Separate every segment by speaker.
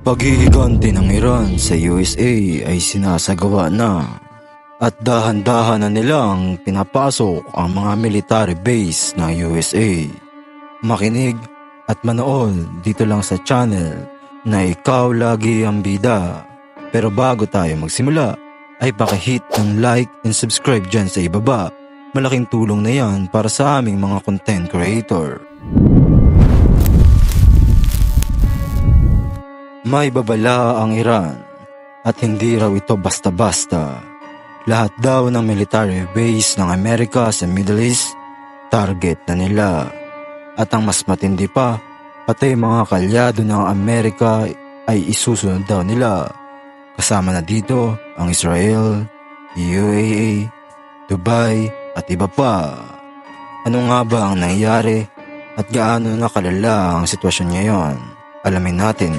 Speaker 1: Paghihiganti ng Iran sa USA ay sinasagawa na at dahan-dahan na nilang pinapasok ang mga military base ng USA. Makinig at manood dito lang sa channel na ikaw lagi ang bida. Pero bago tayo magsimula ay pakihit ng like and subscribe dyan sa ibaba. Malaking tulong na yan para sa aming mga content creator. May babala ang Iran at hindi raw ito basta-basta. Lahat daw ng military base ng Amerika sa Middle East, target na nila. At ang mas matindi pa, pati mga kalyado ng Amerika ay isusunod daw nila. Kasama na dito ang Israel, UAE, Dubai at iba pa. Ano nga ba ang nangyayari at gaano na kalala ang sitwasyon ngayon? Alamin natin.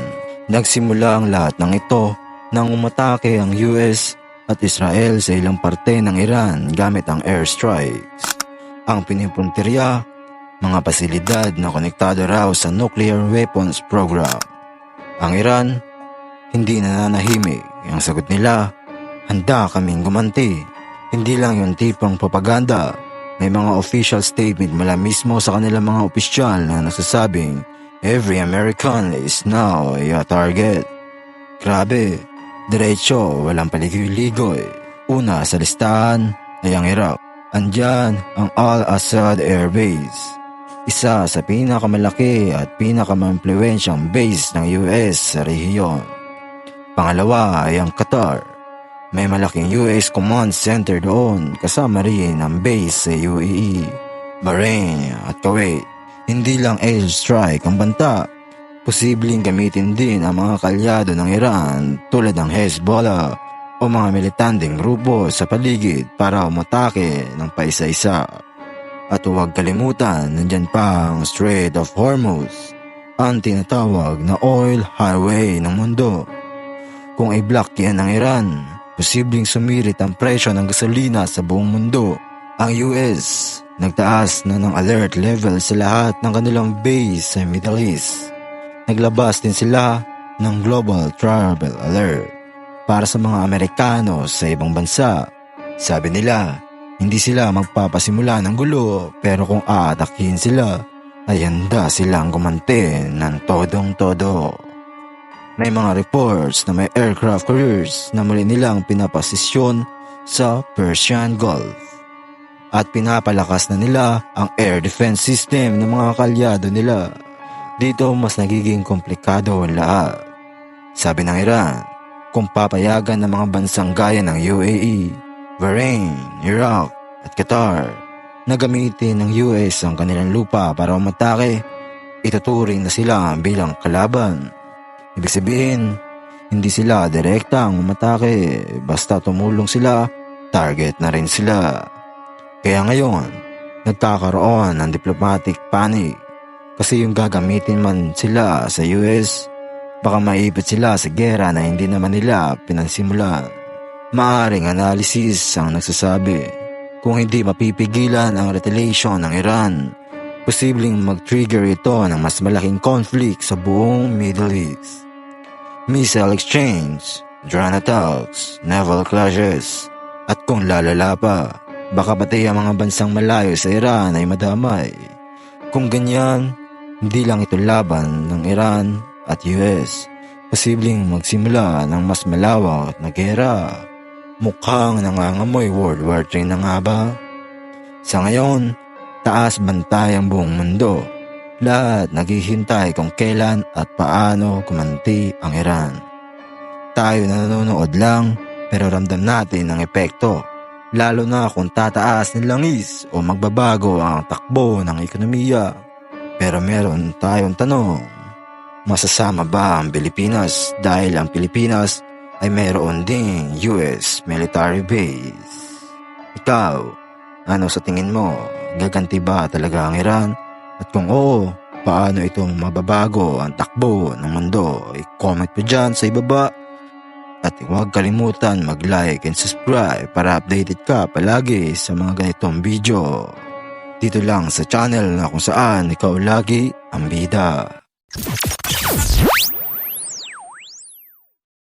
Speaker 1: Nagsimula ang lahat ng ito nang umatake ang US at Israel sa ilang parte ng Iran gamit ang airstrikes. Ang pinipuntirya, mga pasilidad na konektado raw sa nuclear weapons program. Ang Iran, hindi nananahimik. Ang sagot nila, handa kaming gumanti. Hindi lang yung tipong propaganda. May mga official statement mula mismo sa kanilang mga opisyal na nagsasabing, every American is now a target. Grabe, diretso, walang paligoy-ligoy. Una sa listahan ay ang Iraq. Andyan ang Al-Assad Air Base. Isa sa pinakamalaki at pinakamaimpluwensyang base ng US sa rehiyon. Pangalawa ay ang Qatar. May malaking US command center doon kasama rin ang base sa UAE, Bahrain at Kuwait. Hindi lang airstrike ang banta, posibleng gamitin din ang mga kalyado ng Iran tulad ng Hezbollah o mga militanteng grupo sa paligid para umatake ng paisa-isa. At huwag kalimutan, nandyan pa ang Strait of Hormuz, ang tinatawag na oil highway ng mundo. Kung i-block yan ng Iran, posibleng sumirit ang presyo ng gasolina sa buong mundo. Ang US nagtaas na ng alert level sa lahat ng kanilang base sa Middle East. Naglabas din sila ng global travel alert para sa mga Amerikano sa ibang bansa. Sabi nila, hindi sila magpapasimula ng gulo pero kung aatakin sila, ay handa silang gumanti ng todong-todo. May mga reports na may aircraft carriers na muli nilang pinapasisyon sa Persian Gulf. At pinapalakas na nila ang air defense system ng mga kalyado nila. Dito mas nagiging komplikado ang lahat. Sabi ng Iran, kung papayagan ng mga bansang gaya ng UAE, Bahrain, Iraq at Qatar na gamitin ng US ang kanilang lupa para umatake, ituturing na sila bilang kalaban. Ibig sabihin, hindi sila direktang umatake, basta tumulong sila, target na rin sila. Kaya ngayon, nagkakaroon ng diplomatic panic kasi yung gagamitin man sila sa US, baka maipit sila sa gera na hindi naman nila pinansimulan. Maaring analysis ang nagsasabi, kung hindi mapipigilan ang retaliation ng Iran, posibleng mag-trigger ito ng mas malaking conflict sa buong Middle East. Missile exchange, drone attacks, naval clashes, at kung lalala pa, baka pati ang mga bansang malayo sa Iran ay madamay. Kung ganyan, hindi lang ito laban ng Iran at US. Posibleng magsimula ng mas malawak na gera. Mukhang nangangamoy World War III na nga ba? Sa ngayon, taas bantay ang buong mundo. Lahat naghihintay kung kailan at paano kumanti ang Iran. Tayo na nanonood lang pero ramdam natin ang epekto. Lalo na kung tataas ng langis o magbabago ang takbo ng ekonomiya. Pero meron tayong tanong, masasama ba ang Pilipinas dahil ang Pilipinas ay mayroon ding US military base? Ikaw, ano sa tingin mo? Gaganti ba talaga ang Iran? At kung oo, paano itong mababago ang takbo ng mundo? I-comment mo dyan sa ibaba. At huwag kalimutan mag-like and subscribe para updated ka palagi sa mga ganitong video. Dito lang sa channel na kung saan ikaw lagi ang bida.